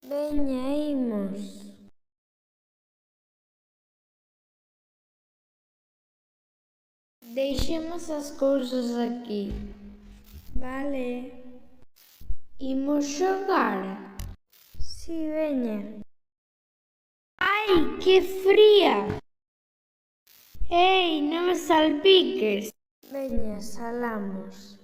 Veña, imos. Deixemos as cousas aquí. Vale. Imos xogar? Si, veña. Ai, que fría! Ei, non me salpiques. Veña, salamos.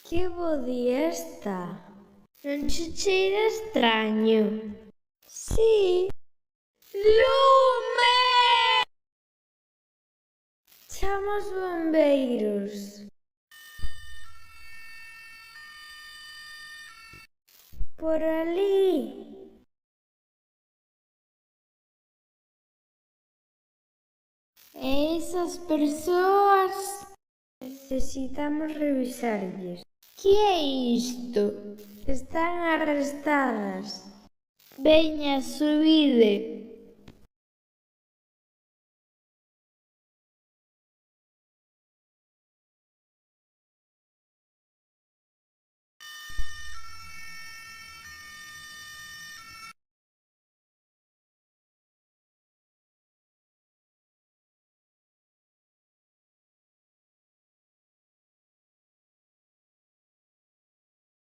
Que bo día está. Non che cheira extraño? Si. Lume! Chama os bombeiros. Por ali. E esas persoas? Necesitamos revisarlles. Que é isto? Están arrestadas. Veña, subide.